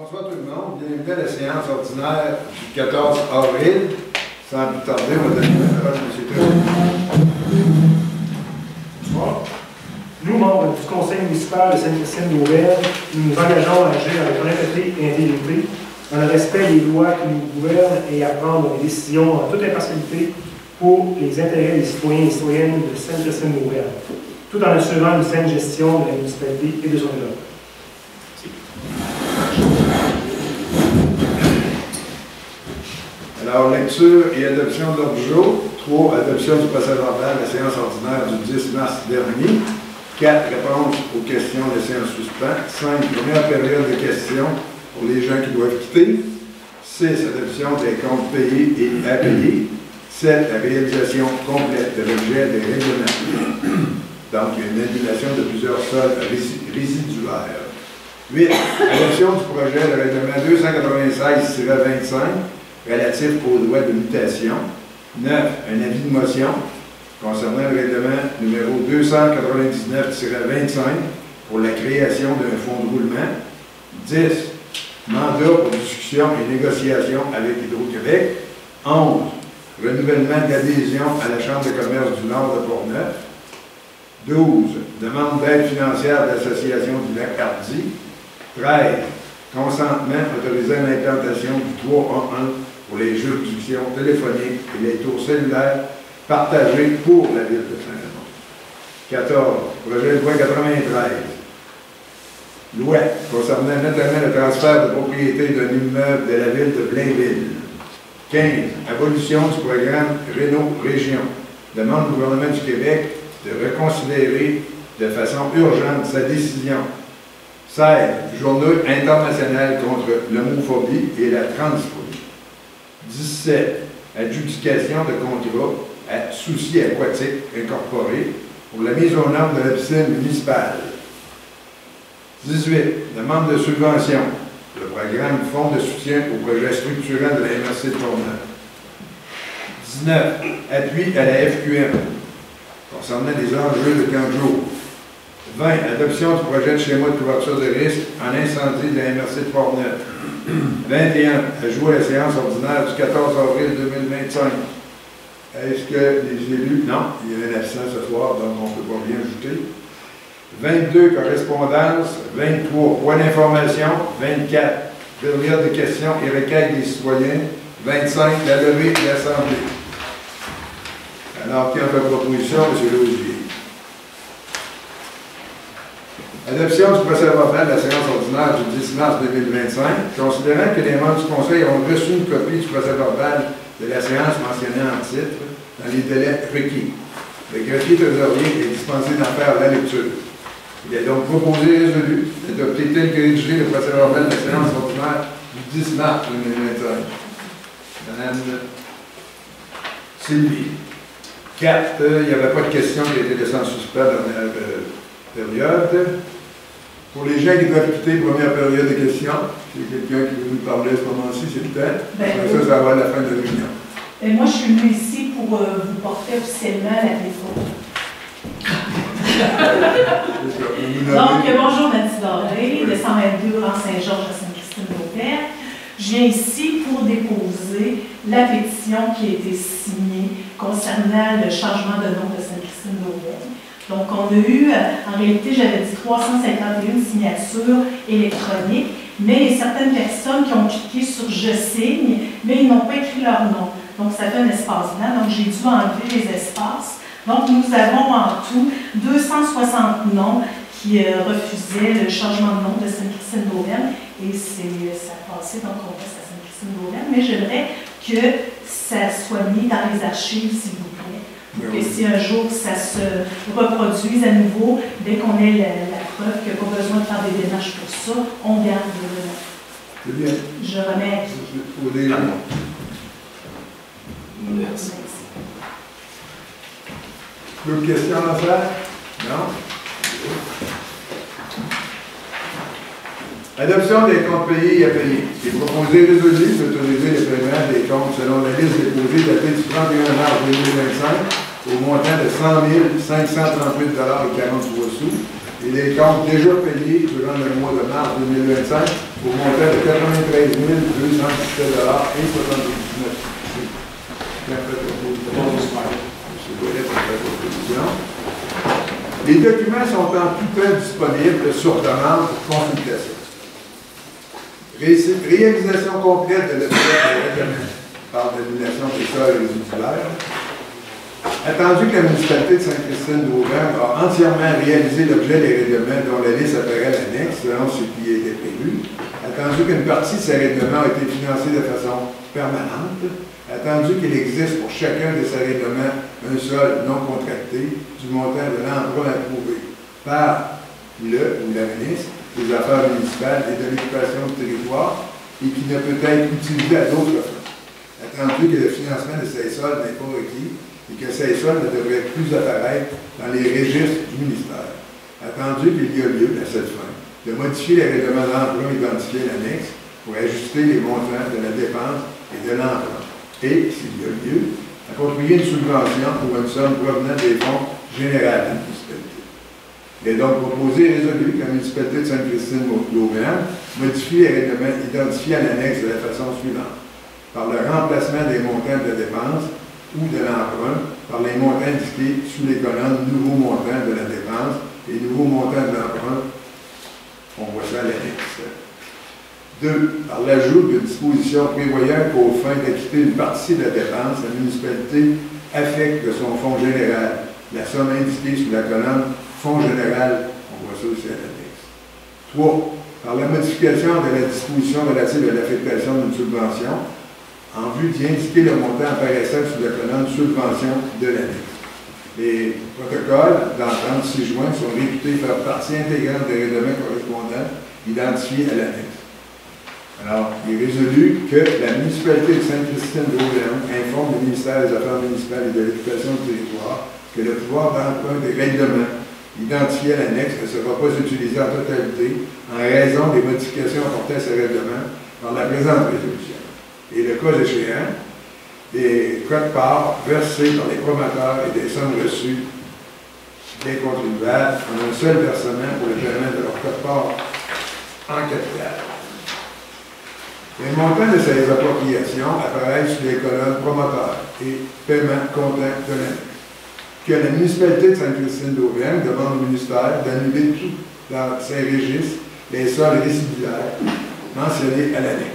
Bonsoir tout le monde. Bienvenue à la séance ordinaire du 14 avril. Sans plus tarder, on va donner la parole à M. Trésor. Bonsoir. Nous, membres du Conseil municipal de Sainte-Christine-Nouvelle, nous nous engageons à agir avec honnêteté et intégrité, dans le respect des lois qui nous gouvernent et à prendre des décisions en toute impartialité pour les intérêts des citoyens et citoyennes de Sainte-Christine-Nouvelle, tout en assurant une saine gestion de la municipalité et de son développement. Alors, lecture et adoption de l'ordre du jour. 3. Adoption du procès-verbal de la séance ordinaire du 10 mars dernier. 4. Réponse aux questions de la séance suspens. 5. Première période de questions pour les gens qui doivent quitter. 6. Adoption des comptes payés et à payer. 7. La réalisation complète de l'objet des règlements. Donc, il y a une annulation de plusieurs sols résiduaires. 8. Adoption du projet de règlement 296-25 relatif aux droits de mutation. 9. Un avis de motion concernant le règlement numéro 299-25 pour la création d'un fonds de roulement. 10. Mandat pour discussion et négociation avec Hydro-Québec. 11. Renouvellement d'adhésion à la Chambre de commerce du Nord de Portneuf. 12. Demande d'aide financière de l'Association du Lac-Hardy. 13. Consentement autorisant l'implantation du 3A1 pour les juridictions téléphoniques et les tours cellulaires partagés pour la ville de Saint-Raymond. 14. Projet de loi 93. Loi concernant notamment le transfert de propriété d'un immeuble de la ville de Blainville. 15. Abolition du programme Réno-Région. Demande au gouvernement du Québec de reconsidérer de façon urgente sa décision. 16. Journée internationale contre l'homophobie et la transphobie. 17. Adjudication de contrat à Soucis aquatiques incorporés pour la mise aux normes de la piscine municipale. 18. Demande de subvention. Le programme Fonds de soutien au projet structurant de la MRC de Portneuf. 19. Appui à la FQM concernant les enjeux de camp de jour. 20. Adoption du projet de schéma de couverture de risque en incendie de la MRC de Portneuf. 21. Ajout à la séance ordinaire du 14 avril 2025. Est-ce que les élus... Non, il y avait un absent ce soir, donc on ne peut pas rien ajouter. 22. Correspondance. 23. Point d'information. 24. Période de questions et requêtes des citoyens. 25. La levée de l'Assemblée. Alors, qui en fait proposition, M. Laugier? Adoption du procès-verbal de la séance ordinaire du 10 mars 2025. Considérant que les membres du Conseil ont reçu une copie du procès-verbal de la séance mentionnée en titre dans les délais requis, le greffier trésorier est dispensé d'en faire la lecture. Il est donc proposé et résolu d'adopter tel que rédigé le procès-verbal de la séance ordinaire du 10 mars 2025. Madame Sylvie. 4. Il n'y avait pas de question qui a été laissée en suspens dans la période. Pour les gens qui doivent quitter, première période de questions. Si quelqu'un qui veut nous parler à ce moment-ci, c'est le temps. Ça va à la fin de la réunion. Moi, je suis venue ici pour vous porter officiellement la défaut. Donc, bonjour, Nancy Doré, de 122 rue Saint-Georges à Sainte-Christine-Nouvelle. Je viens ici pour déposer la pétition qui a été signée concernant le changement de nom de Sainte-Christine-Nouvelle. Donc, on a eu, en réalité, j'avais dit 351 signatures électroniques, mais il y a certaines personnes qui ont cliqué sur « Je signe », mais ils n'ont pas écrit leur nom. Donc, ça fait un espace blanc. Donc, j'ai dû enlever les espaces. Donc, nous avons en tout 260 noms qui refusaient le changement de nom de Sainte-Christine-Nouvelle. Et ça a passé, donc on reste à Sainte-Christine-Nouvelle. Mais j'aimerais que ça soit mis dans les archives, s'il vous plaît. Pour que si un jour ça se reproduise à nouveau, dès qu'on ait la preuve qu'il n'y a pas besoin de faire des démarches pour ça, on garde le... C'est bien. Je remets... Merci. D'autres questions à faire? Non? Adoption des comptes payés et à payer. Il est proposé résolu d'autoriser le paiement des comptes selon la liste déposée datée du 31 mars 2025 au montant de 100 538,43 $, et les comptes déjà payés durant le mois de mars 2025 au montant de 93 217 $ et 79 Les documents sont en tout temps disponibles sur demande pour consultation. Réalisation complète de l'objet de règlement par l'annulation des sols résidulaires. Attendu que la municipalité de Sainte-Christine-d'Auvergne a entièrement réalisé l'objet des règlements dont la liste apparaît à l'annexe, selon ce qui a été prévu. Attendu qu'une partie de ces règlements a été financée de façon permanente. Attendu qu'il existe pour chacun de ces règlements un sol non contracté du montant de l'emprunt approuvé par le ou la ministre des Affaires municipales et de l'occupation du territoire et qui ne peut être utilisé à d'autres fins. Attendu que le financement de ces sols n'est pas requis et que ces sols ne devraient plus apparaître dans les registres du ministère. Attendu qu'il y a lieu, à cette fin, de modifier les règlements d'emprunt identifiés à l'annexe pour ajuster les montants de la dépense et de l'emprunt. Et, s'il y a lieu, approprier une subvention pour une somme provenant des fonds généraux de la municipalité. Il est donc proposé et résolu que la municipalité de Sainte-Christine-d'Auvergne modifie les règlements identifiés à l'annexe de la façon suivante. Par le remplacement des montants de dépenses ou de l'emprunt par les montants indiqués sous les colonnes nouveaux montants de la dépense et nouveaux montants de l'emprunt. On voit ça à l'annexe. 2. Par l'ajout d'une disposition prévoyant qu'au fin d'acquitter une partie de la dépense, la municipalité affecte de son fonds général la somme indiquée sous la colonne fonds général. On voit ça aussi à l'annexe. 3. Par la modification de la disposition relative à l'affectation d'une subvention en vue d'y indiquer le montant apparaissant sous la colonne subvention de l'annexe. Les protocoles d'entente 6 juin sont réputés faire partie intégrante des règlements correspondants identifiés à l'annexe. Alors, il est résolu que la municipalité de Sainte-Christine-d'Auvergne informe le ministère des Affaires municipales et de l'Occupation du territoire que le pouvoir d'emprunt des règlements identifiés à l'annexe ne sera pas utilisé en totalité en raison des modifications apportées à ces règlements par la présente résolution. Et le cas échéant, des quotes-parts versées par les promoteurs et des sommes reçues des contribuables en un seul versement pour le paiement de leur quote-part en capital. Les montants de ces appropriations apparaissent sur les colonnes promoteurs et paiement comptant de l'année. Que la municipalité de Sainte-Christine-d'Auvergne demande au ministère d'annuler tout dans ses registres les sols résiduaires mentionnés à l'année.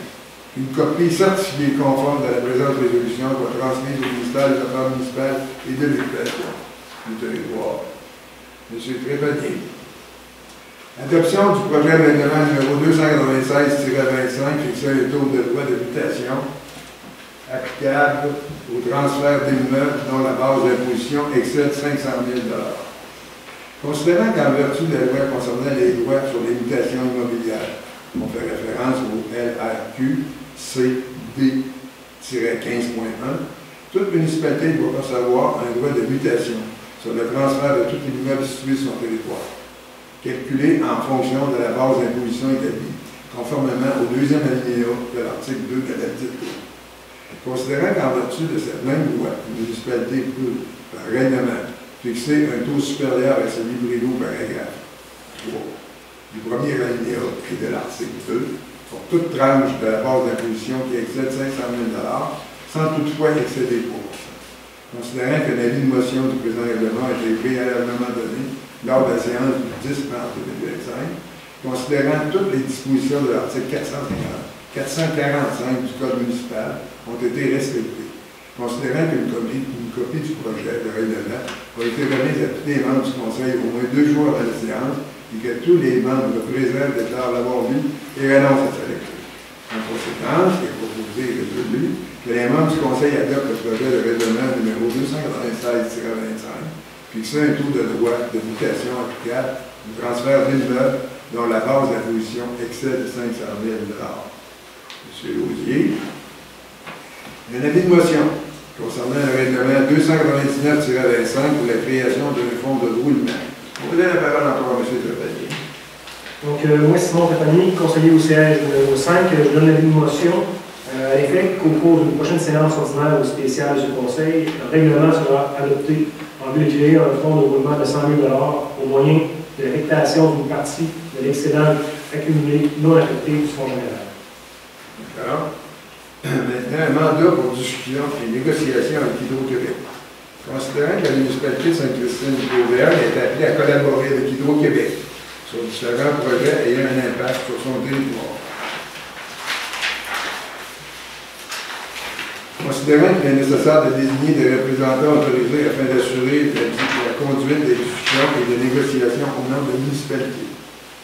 Une copie certifiée conforme de la présente résolution va transmise au ministère des Affaires municipales et de l'Occupation du territoire. M. Trépanier. Adoption du projet de règlement numéro 296-25 fixant les taux de loi d'habitation applicable au transfert d'immeubles dont la base d'imposition excède 500 000 $. Considérant qu'en vertu de la loi concernant les droits sur les mutations immobilières, on fait référence au LRQ CD-15.1, toute municipalité doit recevoir un droit de mutation sur le transfert de tout immeuble situé sur son territoire, calculé en fonction de la base d'imposition établie, conformément au deuxième alinéa de l'article 2 de la dite loi. Considérant qu'en vertu de cette même loi, une municipalité peut, par règlement, fixer un taux supérieur à celui prévu au paragraphe 3 du premier alinéa et de l'article 2 pour toute tranche de la base d'imposition qui excède 500 000 $, sans toutefois excéder 3 %. Considérant que l'avis de motion du présent règlement a été préalablement donné lors de la séance du 10 mars 2025, considérant toutes les dispositions de l'article 445 du Code municipal ont été respectées, considérant qu'une copie du projet de règlement a été remise à tous les membres du Conseil au moins 2 jours avant la séance et que tous les membres présents déclarent l'avoir lu et renoncent à sa lecture. En conséquence, il est proposé et résolu que les membres du Conseil adoptent le projet de règlement numéro 296-25 fixant un taux de droit de mutation applicable du transfert d'immeubles dont la base d'imposition excède 500 000 $. M. Lausier. Un avis de motion concernant le règlement 299-25 pour la création d'un fonds de roulement. On va donner la parole encore à M. Trépanier. Donc, moi, Simon Trépanier, conseiller au siège numéro 5, je donne l'avis de motion à l'effet qu'au cours d'une prochaine séance ordinaire ou spéciale du Conseil, le règlement sera adopté en vue de créer un fonds de roulement de 100 000 $ au moyen de la récupération d'une partie de l'excédent accumulé non affecté du Fonds général. D'accord. Maintenant, un mandat pour discussion et négociation avec Hydro-Québec. Considérant que la municipalité de Sainte-Christine-d'Auvergne est appelée à collaborer avec Hydro-Québec sur différents projets ayant un impact sur son territoire. Considérant qu'il est nécessaire de désigner des représentants autorisés afin d'assurer la conduite des discussions et des négociations au nom de la municipalité,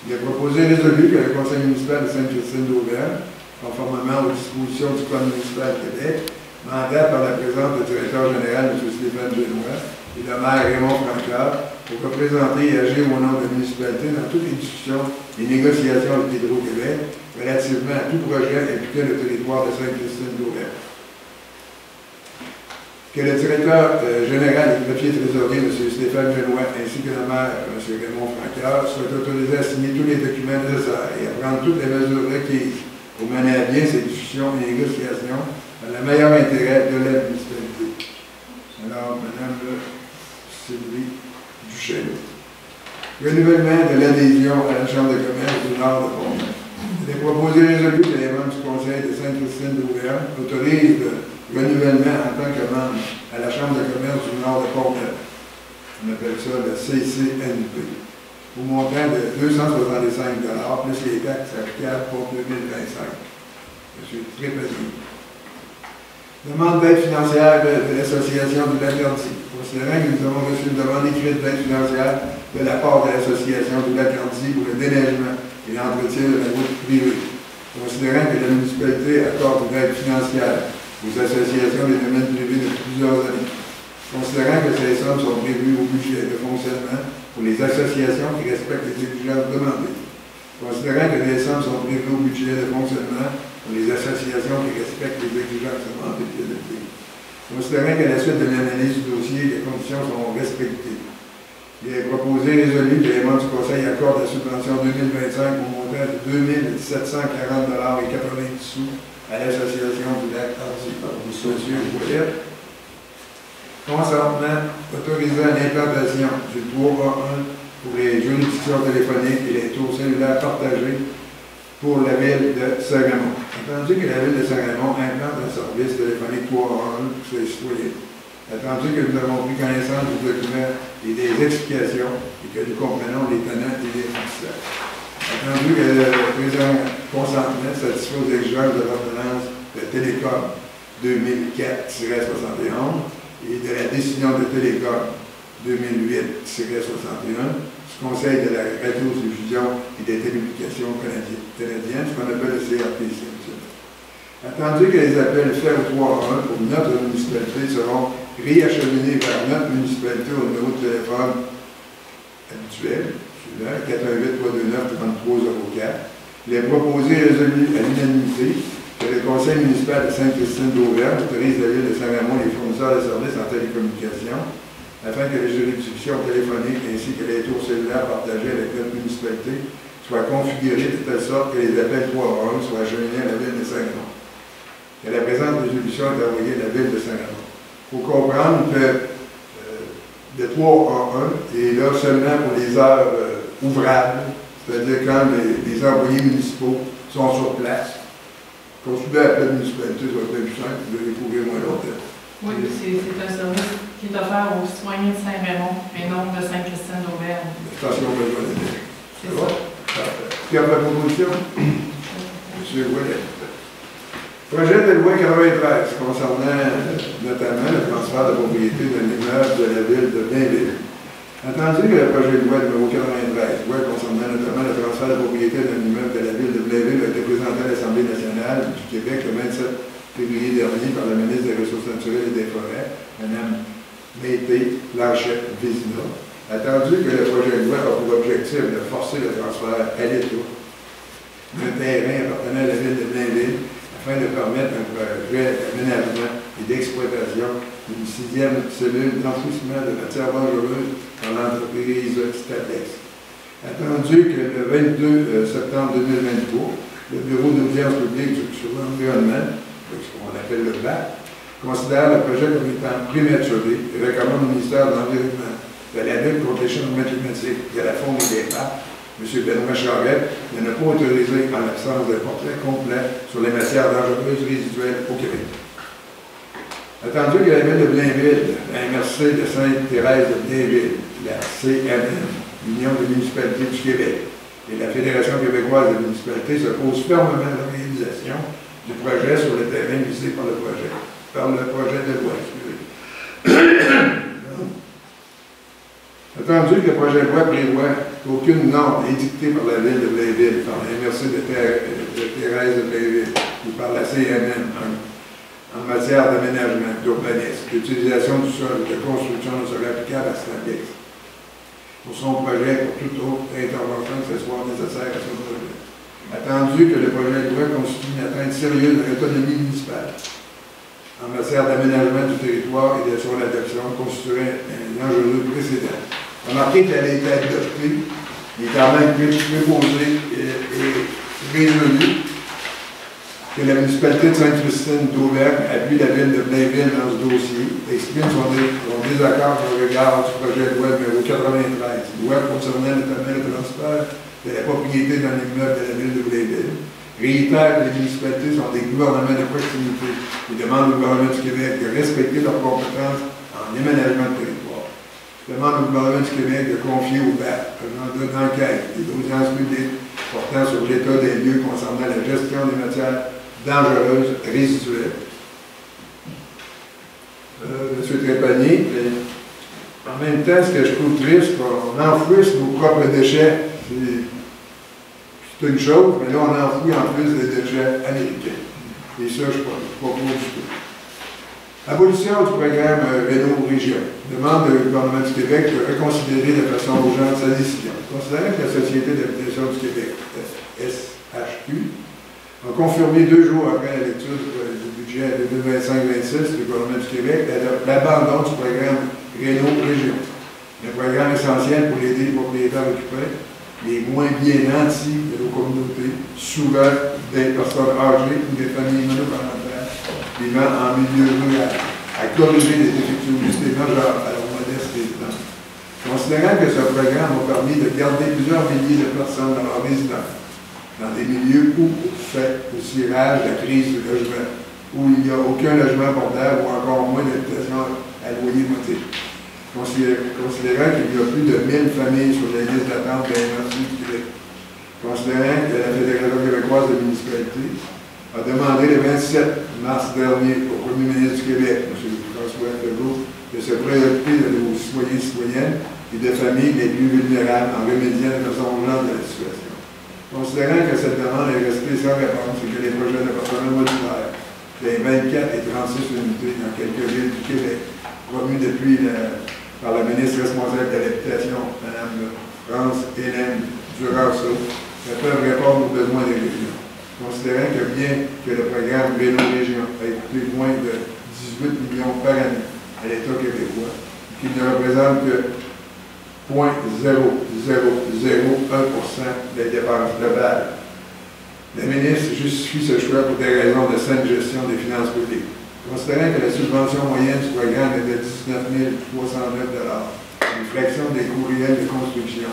il est proposé et résolu que le Conseil municipal de Sainte-Christine-d'Auvergne, conformément aux dispositions du Code municipal de Québec, mandate par la présence du directeur général, M. Stéphane Genois, et le maire Raymond Francard, pour représenter et agir au nom de la municipalité dans toutes les discussions et négociations avec Hydro-Québec relativement à tout projet impliquant le territoire de Sainte-Christine-d'Auvergne. Que le directeur général et greffier trésorier, M. Stéphane Genois, ainsi que le maire, M. Raymond Francard, soient autorisés à signer tous les documents nécessaires et à prendre toutes les mesures requises pour mener à bien ces discussions et négociations dans le meilleur intérêt de la municipalité. Alors, Mme Sylvie Duchesne. Renouvellement de l'adhésion à la Chambre de commerce du Nord de Pont-Neuf. Il est proposé et résolu que les membres du Conseil de Sainte-Christine-d'Auvergne autorisent le renouvellement en tant que membre à la Chambre de commerce du Nord de Pont-Neuf. On appelle ça le CCNP. Au montant de 265 $ plus les taxes applicables pour 2025. M. Trépanier. Demande d'aide financière de l'Association du Lac-Cartier. Considérant que nous avons reçu une demande écrite d'aide financière de la part de l'Association du Lac-Cartier pour le déneigement et l'entretien de la route privée. Considérant que la municipalité accorde une aide financière aux associations des domaines privés depuis plusieurs années. Considérant que ces sommes sont prévues au budget de fonctionnement pour les associations qui respectent les exigences demandées. Considérant que les sommes sont prévues au budget de fonctionnement pour les associations qui respectent les exigences demandées. Considérant qu'à la suite de l'analyse du dossier, les conditions sont respectées. Il est proposé et résolu que les membres du Conseil accordent la subvention 2025 au montant de 2 740 $ et 90 sous à l'Association du Lac-Cartier par M. Ouellet. Consentement autorisant l'implantation du 3A1 pour les juridictions téléphoniques et les tours cellulaires partagés pour la ville de Saint-Raymond. Attendu que la ville de Saint-Raymond implante un service téléphonique 3A1 pour ses citoyens. Attendu que nous avons pris connaissance du document et des explications et que nous comprenons les tenants et les fonctionnaires. Attendu que le présent consentement satisfait aux exigences de l'ordonnance de Télécom 2004-71 et de la décision de Télécom 2008-61 du Conseil de la radiodiffusion et des télécommunications canadiennes, ce qu'on appelle le CRTC. Attendu que les appels faits au 3A1 pour notre municipalité seront réacheminés vers notre municipalité au numéro de téléphone habituel, suivant 418-329-3304, il est proposé et résolu à l'unanimité que le Conseil municipal de Sainte-Christine-d'Auvergne autorise la ville de Saint-Raymond les fournisseurs de services en télécommunications afin que les juridictions téléphoniques ainsi que les tours cellulaires partagés avec notre municipalité soient configurées de telle sorte que les appels 3A1 soient acheminés à la ville de Saint-Raymond. Que la présente résolution est envoyée à la ville de Saint-Raymond. Il faut comprendre que le 3A1 est là seulement pour les heures ouvrables, c'est-à-dire quand les employés municipaux sont sur place. Consulter à la municipalité, ça va être plus simple, vous allez couvrir moins longtemps. Oui, c'est un service qui est offert aux citoyens de Saint-Raymond, mais non de Sainte-Christine-d'Auvergne. Station besoin de dire. C'est ça. Parfait. Qui a la proposition? M. Ouellet. Projet de loi 93 concernant notamment le transfert de propriété d'un immeuble de la ville de Blainville. Entendu que le projet de loi numéro 93, loi concernant notamment le transfert de propriété d'un immeuble de la ville de Blainville, a été présenté à l'Assemblée nationale du Québec le 27 février dernier par la ministre des Ressources naturelles et des Forêts, Mme Mété Blanchette-Vézina. Attendu que le projet de loi a pour objectif de forcer le transfert à l'État d'un terrain appartenant à la ville de Blainville afin de permettre un projet d'aménagement et d'exploitation d'une 6e cellule d'enfouissement de matières dangereuses par l'entreprise Statex. Attendu que le 22 septembre 2023, le Bureau d'audience publique sur l'environnement, ce qu'on appelle le BAC, considère le projet comme étant prématuré et recommande au ministère de l'Environnement de la lutte contre les changements climatiques, de la faune et des parcs, M. Benoît Charette ne l'a pas autorisé en l'absence d'un portrait complet sur les matières dangereuses résiduelles au Québec. Attendu que la ville de Blainville, la MRC de Sainte-Thérèse de Blainville, la CMM, l'Union des municipalités du Québec et la Fédération québécoise des municipalités s'opposent fermement à la réalisation du projet sur le terrain visé par le projet de loi. Attendu que le projet de loi prévoit qu'aucune norme édictée par la ville de Blainville, par la MRC de Thérèse de Blainville ou par la CMM en matière d'aménagement, d'urbanisme, d'utilisation du sol, de construction ne serait applicable à Stambix pour son projet, pour toute autre intervention que ce soit nécessaire à son projet. Attendu que le projet de loi constitue une atteinte sérieuse de l'autonomie municipale en matière d'aménagement du territoire et de son adoption constituerait un enjeu précédent. Remarquez qu'elle a été adoptée, il est quand même préposé et résolu que la municipalité de Sainte-Christine d'Auvergne appuie la ville de Blainville dans ce dossier, exprime son désaccord au regard du projet de loi numéro 93, loi concernant notamment le transfert de la propriété dans l'immeuble de la ville de Blainville, réitère que les municipalités sont des gouvernements de proximité et demande au gouvernement du Québec de respecter leurs compétences en aménagement de territoire. Demande au gouvernement du Québec de confier au BAP un mandat d'enquête et d'audience publique portant sur l'état des lieux concernant la gestion des matières dangereuses résiduelles. M. Trépanier, en même temps, ce que je trouve triste, on enfouisse nos propres déchets. C'est une chose, mais là, on enfouit en plus des déchets américains. Et ça, je ne suis pas pour du tout. Abolition du programme Réno Région. Demande au gouvernement du Québec de reconsidérer de façon urgente sa décision. Considérant que la Société d'habitation du Québec, SHQ, a confirmé 2 jours après la lecture du budget 2025-26 du gouvernement du Québec l'abandon du programme Réno Région. Un programme essentiel pour aider les propriétaires occupés, les moins bien nantis de nos communautés, souvent des personnes âgées ou des familles monoparentales vivant en milieu rural, à corriger les défectuosités majeures à leur modeste résidence. Considérant que ce programme a permis de garder plusieurs milliers de personnes dans leur résidence, dans des milieux où fait aussi rage la crise du logement, où il n'y a aucun logement abordable ou encore moins d'habitation à loyer motif. Considérant qu'il y a plus de 1000 familles sur la liste d'attente de la MRC du Québec. Considérant que la Fédération québécoise des municipalités a demandé le 27 mars dernier au Premier ministre du Québec, M. François Legault, de se préoccuper de nos citoyens et citoyennes et de familles les plus vulnérables en remédiant de façon urgente à la situation. Considérant que cette demande est restée sans réponse et que les projets d'appartements modulaires des 24 et 36 unités dans quelques villes du Québec, promus depuis par la ministre responsable de l'habitation, Mme France-Hélène Duranceau, ne peuvent répondre aux besoins des régions. Considérant que bien que le programme Réno Région a coûté moins de 18 millions par année à l'État québécois, qu'il ne représente que 0,0001% des dépenses globales, la ministre justifie ce choix pour des raisons de saine gestion des finances publiques. Considérant que la subvention moyenne du programme est de 19 309 $, une fraction des coûts réels de construction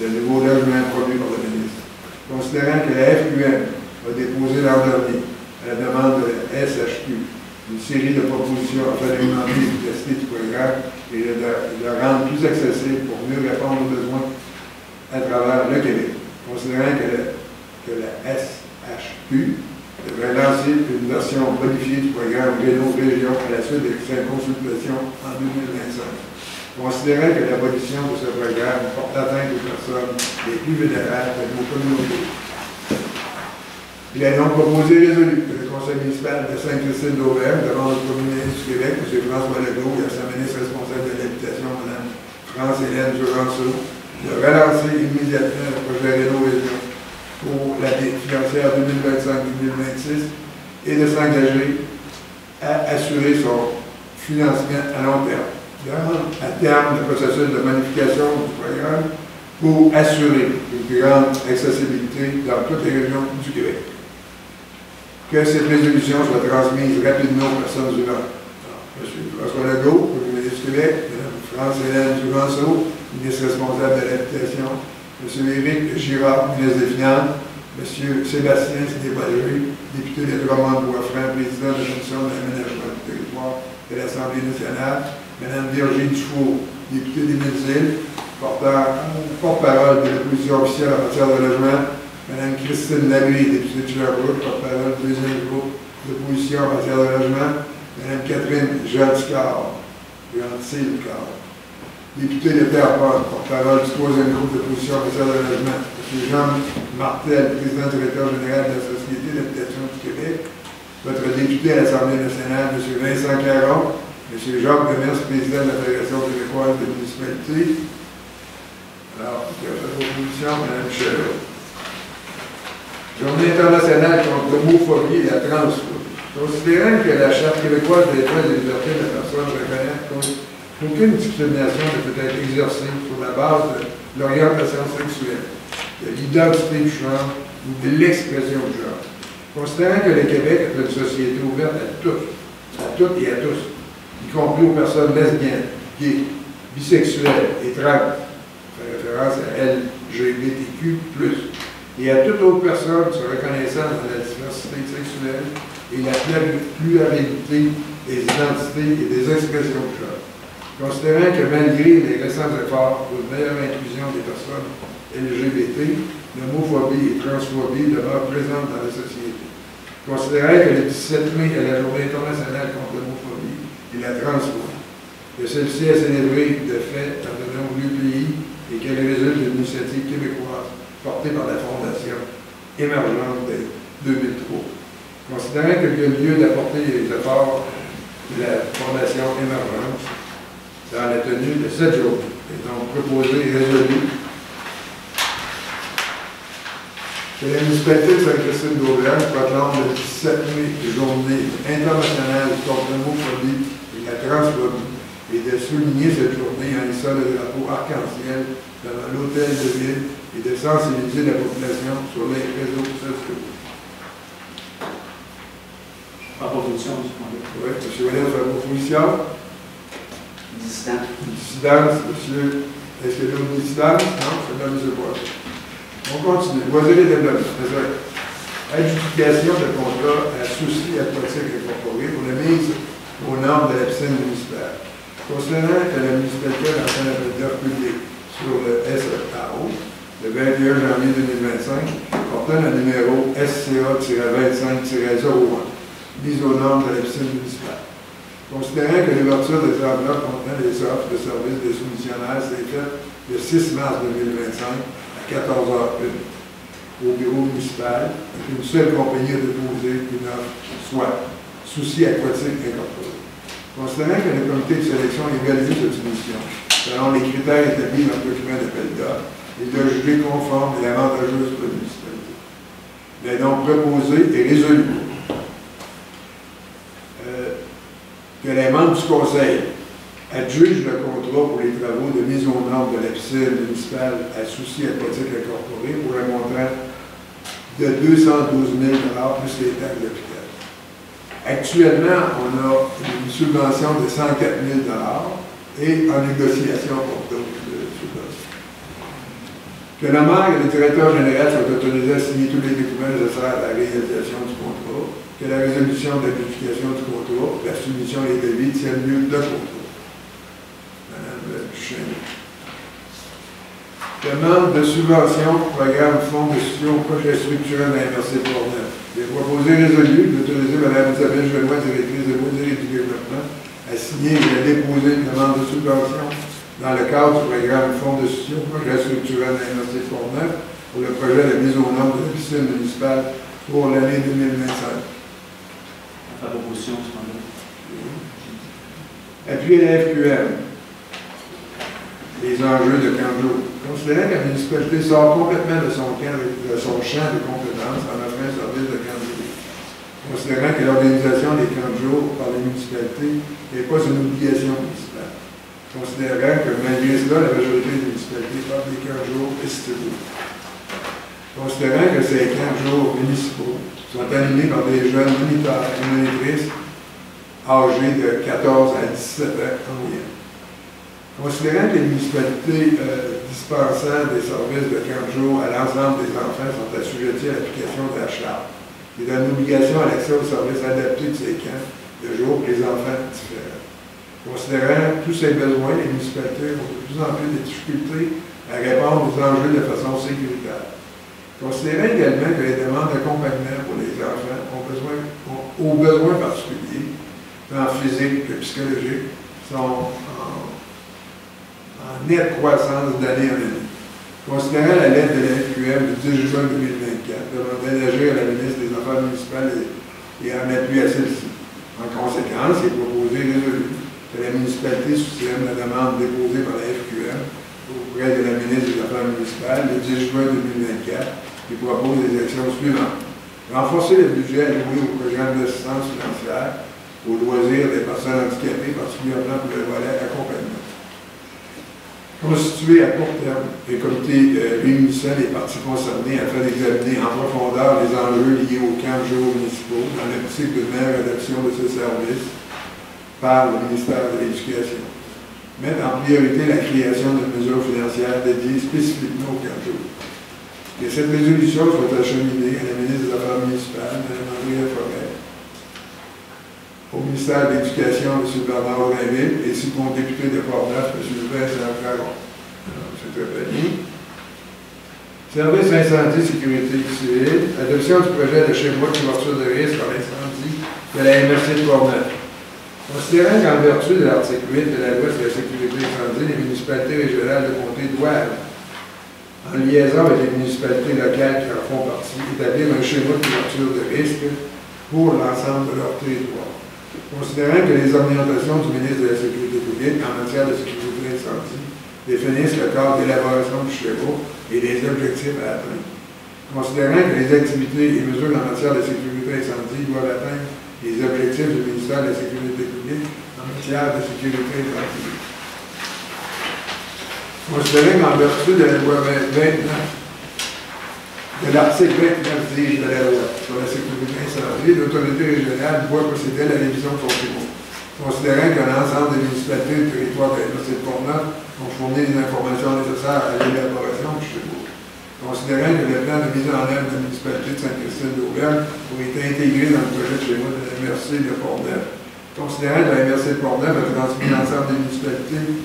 de nouveaux logements produits par le ministre. Considérant que la FQM a déposé l'an dernier, à la demande de la SHQ, une série de propositions afin d'augmenter l'efficacité du programme et de le rendre plus accessible pour mieux répondre aux besoins à travers le Québec. Considérant que la SHQ devrait lancer une version modifiée du programme Réno Région à la suite de sa consultation en 2025. Considérant que l'abolition de ce programme porte atteinte aux personnes les plus vulnérables de nos communautés. Il est donc proposé et résolu que le Conseil municipal de Sainte-Christine d'Auvergne demande au Premier ministre du Québec, M. François Legault, et à sa ministre responsable de l'habitation, Mme France-Hélène Duranceau, de relancer immédiatement le projet Réno Région pour l'année financière 2025-2026 et de s'engager à assurer son financement à long terme. À terme, le processus de modification du programme pour assurer une plus grande accessibilité dans toutes les régions du Québec. Que cette résolution soit transmise rapidement aux personnes humaines. M. François Legault, Premier ministre du Québec, Mme France-Hélène Duranceau, ministre responsable de l'habitation, M. Éric Girard, ministre des Finances, M. Sébastien Sénébalru, député de Drummond-Boisfranc, président de la commission de l'aménagement du territoire de l'Assemblée nationale, Mme Virginie Dufour, députée des Mille-Îles, porte-parole de l'opposition officielle en matière de logement, Mme Christine Labrie, députée de Sherbrooke, porte-parole du deuxième groupe d'opposition en matière de logement, Mme Catherine Jean-Ducard, député de Terrebonne, porte-parole du troisième groupe d'opposition en matière de logement, M. Jean Martel, président directeur général de la Société d'habitation du Québec, votre député à l'Assemblée nationale, M. Vincent Caron, M. Jacques Demers, président de la Fédération québécoise des municipalités. Alors, il y a votre proposition, Mme Chelot. Journée internationale contre l'homophobie et la transphobie. Considérant que la Charte québécoise des droits et des libertés de la personne reconnaît qu'aucune discrimination ne peut être exercée sur la base de l'orientation sexuelle, de l'identité du genre ou de l'expression du genre. Considérant que le Québec est une société ouverte à toutes et à tous, y compris aux personnes lesbiennes, gays, bisexuelles et trans, fait référence à LGBTQ+, et à toute autre personne se reconnaissant dans la diversité sexuelle et la pluralité des identités et des expressions de genre. Considérant que malgré les récents efforts pour une meilleure inclusion des personnes LGBT, l'homophobie et transphobie demeurent présentes dans la société. Considérant que le 17 mai est la journée internationale contre l'homophobie et la transphobie, que celle-ci a célébré de fait dans de nombreux pays et qu'elle résulte d'une initiative québécoise portée par la Fondation émergente de 2003. Considérant qu'il y a lieu d'apporter les efforts de la Fondation émergente dans la tenue de cette journée, et donc proposé et résolu que la municipalité de Sainte-Christine d'Auvergne proclame le 17 mai journée internationale contre l'homophobie et la transphobie, et de souligner cette journée en hissant le drapeau arc-en-ciel devant l'hôtel de ville et de sensibiliser la population sur les réseaux sociaux. Pas proposition, M. Moulin. Oui, M. Ouellet fait la proposition. Dissident. Dissidence, monsieur. Est-ce qu'il y a une dissidence? Non, c'est là, M. Bois. On continue. Loisirs et développement. Adjudication de contrat à Souci Aquatique Incorporé pour la mise aux normes de la piscine municipale. Considérant que la municipalité a lancé un appel d'offres public sur le SAO le 21 janvier 2025, portant le numéro SCA-25-01, mise aux normes de la piscine municipale. Considérant que l'ouverture des enveloppes contenant les offres de services des soumissionnaires s'est faite le 6 mars 2025 à 14h01 au bureau municipal, et qu'une seule compagnie a déposé une offre, soit Souci Aquatique Incorporé. Considérant que le comité de sélection évalue cette soumission selon les critères établis dans le document d'appel d'offres et de juger conforme et avantageuse pour la municipalité. Il est donc proposé et résolu que les membres du conseil adjugent le contrat pour les travaux de mise aux normes de la piscine municipale à Souci Aquatique Incorporé pour un montant de 212 000 plus les taxes d'hôpital. Actuellement, on a une subvention de 104 000 et en négociation pour d'autres subventions. Que la maire et le directeur général soient autorisés à signer tous les documents nécessaires à la réalisation du contrat, que la résolution de l'adjudication du contrat, la soumission et les devis tiennent lieu de contrat. Madame Duchesne. Demande de subvention, programme Fonds de soutien au projet structurel de la MRC Portneuf. Il est proposé résolu d'autoriser Mme Isabelle Genois, directrice de loisirs et du développement, à signer et à déposer une demande de subvention dans le cadre du programme Fonds de soutien au projet structurel de la MRC Portneuf pour le projet de mise aux normes de la piscine municipale pour l'année 2025. La proposition, M. Moulin. Appuyer la FQM. Les enjeux de camp de jour. Considérant que la municipalité sort complètement de son champ de compétences en offrant un service de camp de jour. Considérant que l'organisation des camps de jour par les municipalités n'est pas une obligation municipale. Considérant que malgré cela, la majorité des municipalités parlent des camps de jour estivaux. Considérant que ces camps de jour municipaux sont animés par des jeunes moniteurs et monitrices âgés de 14 à 17 ans en moyenne. Considérant que les municipalités dispensant des services de 15 jours à l'ensemble des enfants sont assujettis à l'application de la charte, il y a une obligation à l'accès aux services adaptés de ces camps de jour pour les enfants différents. Considérant tous ces besoins, les municipalités ont de plus en plus de difficultés à répondre aux enjeux de façon sécuritaire. Considérant également que les demandes d'accompagnement pour les enfants aux besoins particuliers, tant physiques que psychologiques, sont en nette croissance d'année en année. Considérant la lettre de la FQM du 10 juin 2024, demandant d'agir à la ministre des Affaires municipales et en appui à celle-ci. En conséquence, il est proposé résolu que la municipalité soutienne la demande déposée par la FQM auprès de la ministre des Affaires municipales le 10 juin 2024 qui propose les actions suivantes. Renforcer le budget alloué au programme d'assistance financière aux loisirs des personnes handicapées, particulièrement pour le volet accompagnement. Constituer à court terme un comité réunissant les parties concernées afin d'examiner en profondeur les enjeux liés aux camps de jour municipaux dans l'optique de meilleure adoption de ce service par le ministère de l'Éducation. Mettre en priorité la création de mesures financières dédiées spécifiquement aux camps de jour. Que cette résolution soit acheminée à la ministre des Affaires municipales, Mme Andrea Forêt, au ministère de l'Éducation, M. Bernard Rainville, et ainsi mon député de Port-Neuf, M. Vincent Fragon. M. Trépanier. Service incendie, sécurité civile. Adoption du projet de chez moi de couverture de risque par l'incendie de la MRC de Port-Neuf. Considérant qu'en vertu de l'article 8 de la loi sur la sécurité incendie, les municipalités régionales de comté doivent, en liaison avec les municipalités locales qui en font partie, établir un schéma de couverture de risque pour l'ensemble de leur territoire. Considérant que les orientations du ministre de la Sécurité publique en matière de sécurité incendie définissent le cadre d'élaboration du schéma et les objectifs à atteindre. Considérant que les activités et mesures en matière de sécurité incendie doivent atteindre les objectifs du ministère de la Sécurité publique en matière de sécurité incendie. Considérant qu'en vertu de la loi 29, de l'article 29 de la loi sur la sécurité incendie, l'autorité régionale doit procéder à la révision de son schéma. Considérant que l'ensemble des municipalités du territoire de la MRC de Port-Neuf ont fourni les informations nécessaires à l'élaboration du schéma. Considérant que le plan de mise en œuvre de la municipalité de Sainte-Christine-d'Auvergne pourrait être intégré dans le projet de schéma de la MRC de Port-Neuf. Considérant que la MRC de Port-Neuf a transmis l'ensemble des municipalités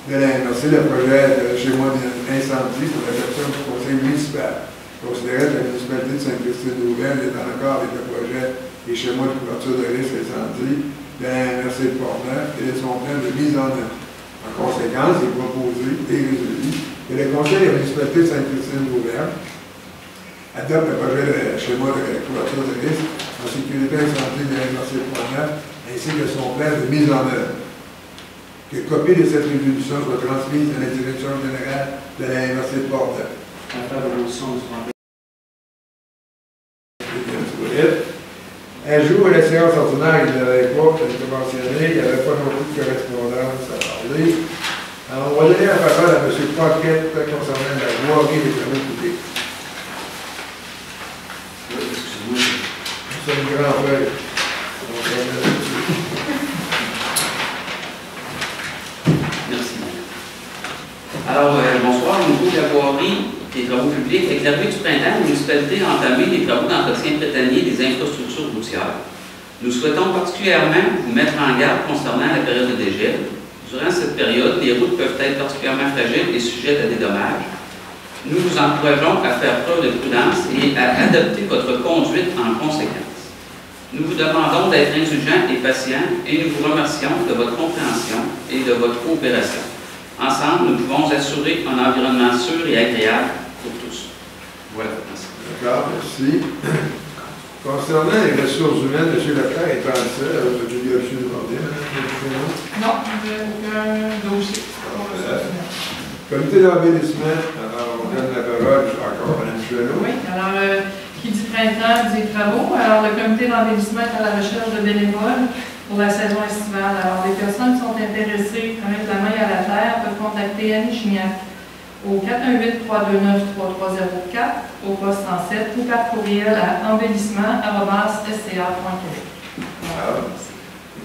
de la MRC le projet de schéma d'incendie pour l'adoption du conseil municipal. Considérant que la municipalité de Sainte-Christine-d'Auvergne est en accord avec le projet des schémas de couverture de risque incendie de la MRC de Port-Neuf et de son plan de mise en œuvre. En conséquence, il est proposé et résolu que le conseil de la municipalité de Sainte-Christine-d'Auvergne adopte le projet de schéma de couverture de risque en sécurité incendie de la MRC de Port-Neuf ainsi que son plan de mise en œuvre. Que copie de cette résolution soit transmise à la direction générale de la MRC de Port-Neuf. Ajout à la séance ordinaire, il n'y avait pas, comme je mentionné, il n'y avait pas non plus de correspondance à parler. Alors, on va donner la parole à M. Paquette concernant la voirie des travaux publics. Excusez-moi. C'est une grande feuille. Merci. Alors, bonsoir. Au niveau de la voirie des travaux publics, avec l'arrivée du printemps, la municipalité a entamé des travaux d'entretien printanier des infrastructures routières. Nous souhaitons particulièrement vous mettre en garde concernant la période de dégel. Durant cette période, les routes peuvent être particulièrement fragiles et sujettes à des dommages. Nous vous encourageons à faire preuve de prudence et à adopter votre conduite en conséquence. Nous vous demandons d'être indulgents et patients et nous vous remercions de votre compréhension et de votre coopération. Ensemble, nous pouvons assurer un environnement sûr et agréable pour tous. Voilà, merci. D'accord, merci. Concernant les ressources humaines, M. Leclerc est en seul. Alors, vous avez reçu demandé, Mme? Non, aucun dossier. Comité d'embellissement, alors on donne la parole encore à Mme Chenot. Oui, alors, qui dit printemps dit travaux. Alors, le comité d'embellissement est à la recherche de bénévoles pour la saison estivale. Alors, les personnes qui sont intéressées à mettre la main à la terre peuvent contacter Annie Chignac au 418-329-3304 au poste 107 ou par courriel à embellissement@sca.québec.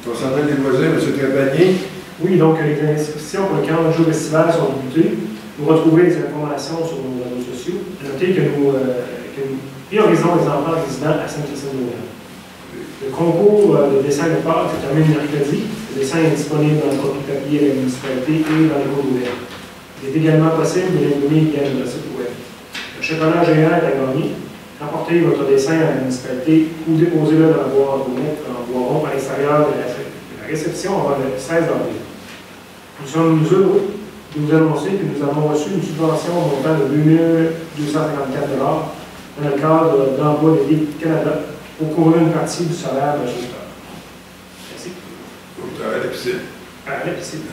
Concernant les voisins, M. Trépanier. Oui, donc les inscriptions pour le camp de jour estival sont débutées. Vous retrouvez les informations sur nos réseaux sociaux. Notez que nous priorisons les enfants résidents à Sainte-Christine-d'Auvergne. Le concours de dessin de Pâques se termine mercredi. Le dessin est disponible dans le copie papier à la municipalité et dans les cours d'Auvergne. Il est également possible de l'imprimer via notre site web. Le chocolat géant est à gagner. Rapportez votre dessin à la municipalité ou déposez-le dans la boîte aux lettres en bois rond à l'extérieur de la réception avant le 16 avril. Nous sommes heureux de vous annoncer que nous avons reçu une subvention montant de 2 254 $ dans le cadre d'Emploi de l'État Canada pour couvrir une partie du salaire de l'ajouteur. Merci. À la piscine. À la piscine.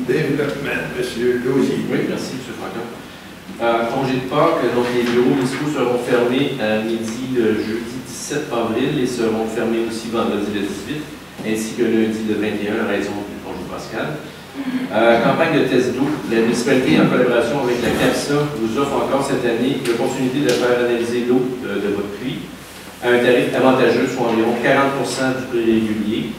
Développement, M. Lausier. Oui, merci, M. Franquin. Congé de Pâques, donc les bureaux municipaux seront fermés à midi le jeudi 17 avril et seront fermés aussi vendredi le 18, ainsi que lundi le 21 à raison du congé pascal. Campagne de test d'eau. La municipalité, en collaboration avec la CAPSA, vous offre encore cette année l'opportunité de faire analyser l'eau de votre puits à un tarif avantageux, soit environ 40% du prix régulier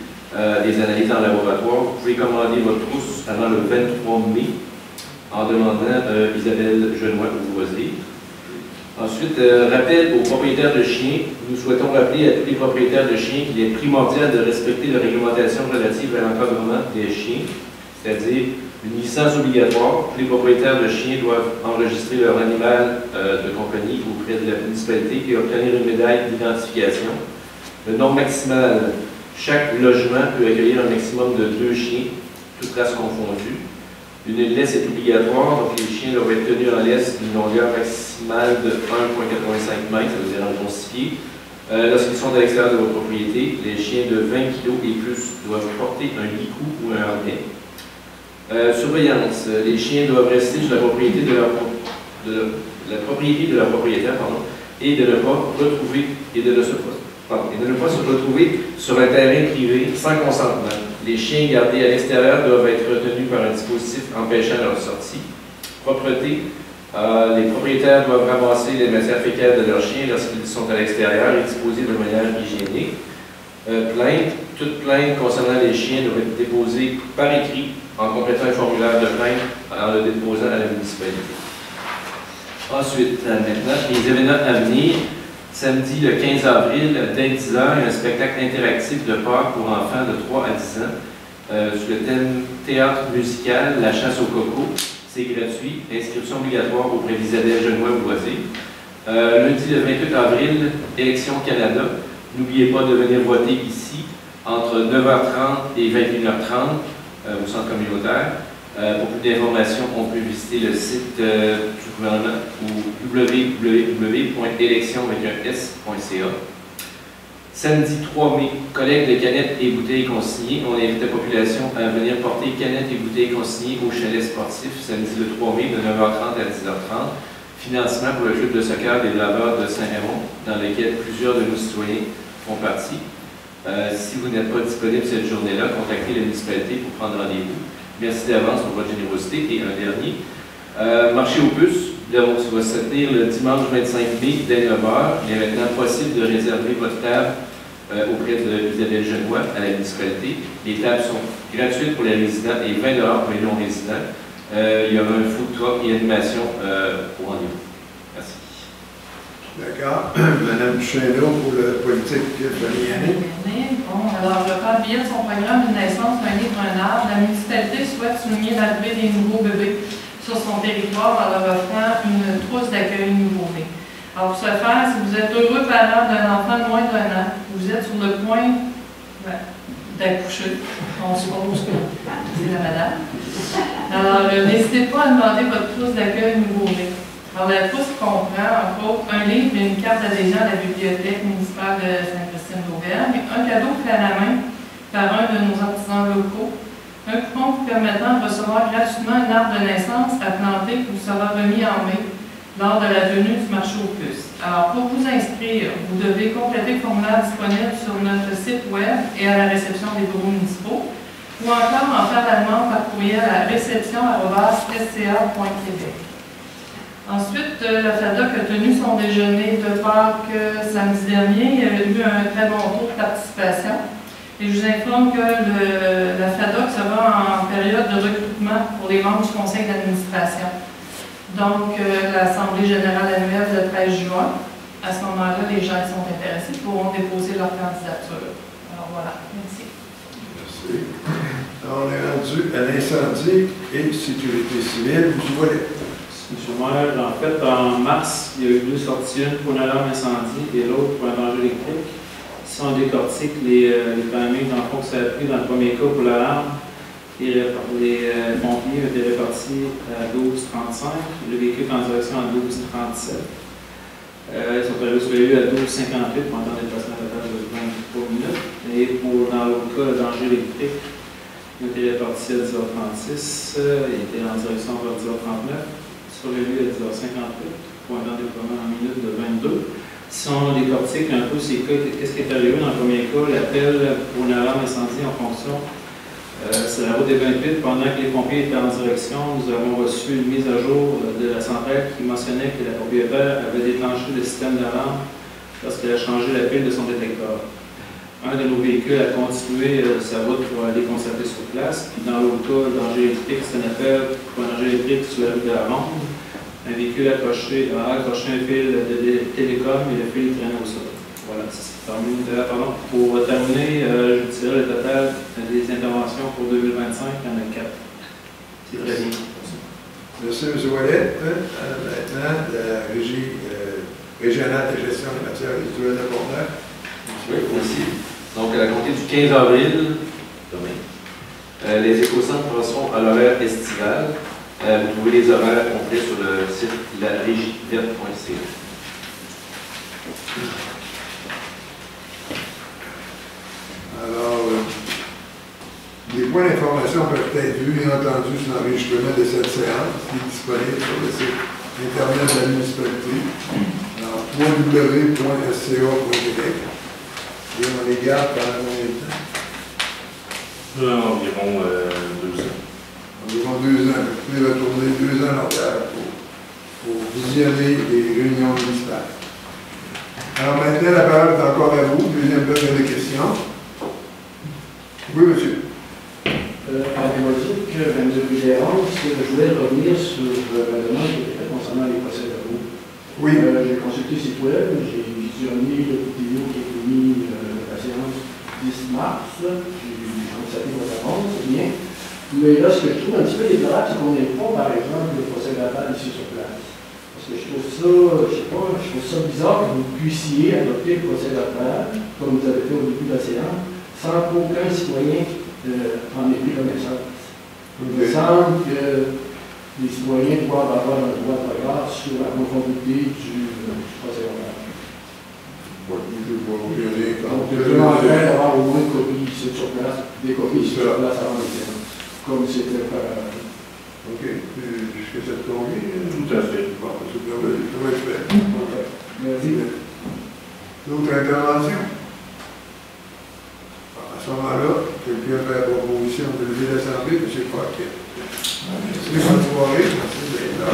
des analyses en laboratoire. Vous pouvez commander votre trousse avant le 23 mai en demandant Isabelle Genois ou Voisier. Ensuite, rappel aux propriétaires de chiens. Nous souhaitons rappeler à tous les propriétaires de chiens qu'il est primordial de respecter la réglementation relative à l'encadrement des chiens, c'est-à-dire une licence obligatoire. Tous les propriétaires de chiens doivent enregistrer leur animal de compagnie auprès de la municipalité et obtenir une médaille d'identification. Le nombre maximal, chaque logement peut accueillir un maximum de 2 chiens, toutes races confondues. Une laisse est obligatoire, donc les chiens doivent être tenus en laisse d'une longueur maximale de 1,85 m, ça veut dire environ 6 pieds. Lorsqu'ils sont à l'extérieur de votre propriété, les chiens de 20 kg et plus doivent porter un licou ou un harnais. Surveillance. Les chiens doivent rester sur la propriété de leur propriétaire et de ne pas se retrouver sur un terrain privé sans consentement. Les chiens gardés à l'extérieur doivent être retenus par un dispositif empêchant leur sortie. Propreté. Les propriétaires doivent ramasser les matières fécales de leurs chiens lorsqu'ils sont à l'extérieur et disposer de manière hygiénique. Plainte. Toute plainte concernant les chiens doit être déposée par écrit en complétant un formulaire de plainte en le déposant à la municipalité. Ensuite, maintenant, les événements à venir. Samedi, le 15 avril, dès 10 h, il y a un spectacle interactif de Pâques pour enfants de 3 à 10 ans sur le thème théâtre musical, la chasse au coco. C'est gratuit, inscription obligatoire auprès d'Isabelle Genois ou Voisier. Lundi, le 28 avril, élection Canada. N'oubliez pas de venir voter ici entre 9h30 et 21h30 au centre communautaire. Pour plus d'informations, on peut visiter le site du gouvernement ou www.election.ca. Samedi 3 mai, collecte de canettes et bouteilles consignées. On invite la population à venir porter canettes et bouteilles consignées au chalet sportif samedi le 3 mai de 9h30 à 10h30. Financement pour le club de soccer des Laveurs de Saint-Raymond, dans lequel plusieurs de nos citoyens font partie. Si vous n'êtes pas disponible cette journée-là, contactez la municipalité pour prendre rendez-vous. Merci d'avance pour votre générosité. Et un dernier, marché aux puces, ça va se tenir le dimanche 25 mai dès 9 h. Il est maintenant possible de réserver votre table auprès d'Isabelle Genois à la municipalité. Les tables sont gratuites pour les résidents et 20 $ pour les non-résidents. Il y aura un food truck et animation au rendez-vous. Merci. D'accord. Mme Duchesneau pour le politique familiale. Bon, alors, par le biais de son programme de naissance, un livre, un arbre, la municipalité souhaite souligner l'arrivée des nouveaux bébés sur son territoire en leur offrant une trousse d'accueil nouveau-né. Alors, pour ce faire, si vous êtes heureux parent d'un enfant de moins d'1 an, vous êtes sur le point d'accoucher, on suppose que c'est la madame. Alors, n'hésitez pas à demander votre trousse d'accueil nouveau-né. Alors, la trousse comprend, entre autres, un livre et une carte d'adhésion à la bibliothèque municipale de Sainte-Christine-d'Auvergne, un cadeau fait à la main par un de nos artisans locaux, un coupon permettant de recevoir gratuitement un arbre de naissance à planter qui vous sera remis en mai lors de la tenue du marché aux puces. Alors, pour vous inscrire, vous devez compléter le formulaire disponible sur notre site web et à la réception des bureaux municipaux, ou encore en faire la demande par courriel à réception@sca.québec. Ensuite, la FADOC a tenu son déjeuner de Pâques samedi dernier. Il y a eu un très bon taux de participation. Et je vous informe que la FADOC sera en période de recrutement pour les membres du conseil d'administration. Donc, l'Assemblée générale annuelle le 13 juin. À ce moment-là, les gens qui sont intéressés pourront déposer leur candidature. Alors voilà, merci. Merci. Alors, on est rendu à l'incendie et sécurité civile. M. Ouellet. Monsieur le maire, en fait, en mars, il y a eu 2 sorties, une pour une alarme incendie et l'autre pour un danger électrique. Si on décortique les paramètres dans le fond que ça a pris, dans le premier cas pour l'alarme, les pompiers étaient répartis à 12h35, le véhicule en direction à 12h37. Ils sont arrivés à 12h58 pendant un déplacement total de 23 minutes. Et dans l'autre cas, le danger électrique, il était réparti à 10h36, il était en direction vers 10h39, survécu à 10h58, pour un temps de déploiement en minute de 22. Si on décortique un peu ces cas, qu'est-ce qui est arrivé dans le premier cas, l'appel pour une alarme incendie en fonction, c'est la route des 28. Pendant que les pompiers étaient en direction, nous avons reçu une mise à jour de la centrale qui mentionnait que la propriétaire avait déclenché le système d'alarme lorsqu'elle a changé la pile de son détecteur. Un de nos véhicules a continué sa route pour aller constater sur place. Puis dans l'autre cas, le danger électrique, c'est un appel pour un danger électrique sur la route de la Ronde. Un véhicule a accroché un fil de télécom et le fil traînait au sol. Voilà, pour terminer, je dirais le total des interventions pour 2025, il y en a 4. C'est très bien. Merci, M. Ouellet. Maintenant, la Régie régionale de gestion des matières résiduelles de Portneuf. Oui, merci. Donc, à la compter du 15 avril, demain, les éco-centres passeront à l'horaire estival. Vous trouvez les horaires complets sur le site laregieverte.ca. Alors, les points d'information peuvent être vus et entendus sur l'enregistrement de cette séance qui est disponible sur le site Internet de la municipalité. Alors, www.sca.québec. Et on les garde pendant combien de temps? Environ 2 ans. Environ 2 ans. Vous pouvez retourner 2 ans en arrière pour visionner les réunions municipales. Alors maintenant, la parole est encore à vous. Deuxième bloc de questions. Oui, monsieur. À la thématique 22 juillet 11, je voulais revenir sur la demande qui a été faite concernant les procès verbaux. Oui. J'ai consulté le site web, j'ai visionné le vidéo qui a été mis à la séance 10 mars. J'ai constaté votre réponse, c'est bien. Mais là, ce que je trouve un petit peu déplorable, c'est qu'on n'ait pas, par exemple, le procès verbal ici sur place. Parce que je trouve ça, je trouve ça bizarre que vous puissiez adopter le procès verbal, comme vous avez fait au début de la séance, sans qu'aucun citoyen en ait pris connaissance. Il me semble que les citoyens doivent avoir un droit de regard sur la conformité du procès verbal. Donc, je demanderais d'avoir au moins une copie ici sur place, des copies ici sur place avant les séances, comme c'était préparé. OK. Est-ce que ça te convient? Tout à fait. Bon, ça va être fait. Merci. D'autres interventions? À ce moment-là, quelqu'un fait la proposition de lever l'Assemblée, M. Paquet. Merci, bonne soirée. Merci d'être là.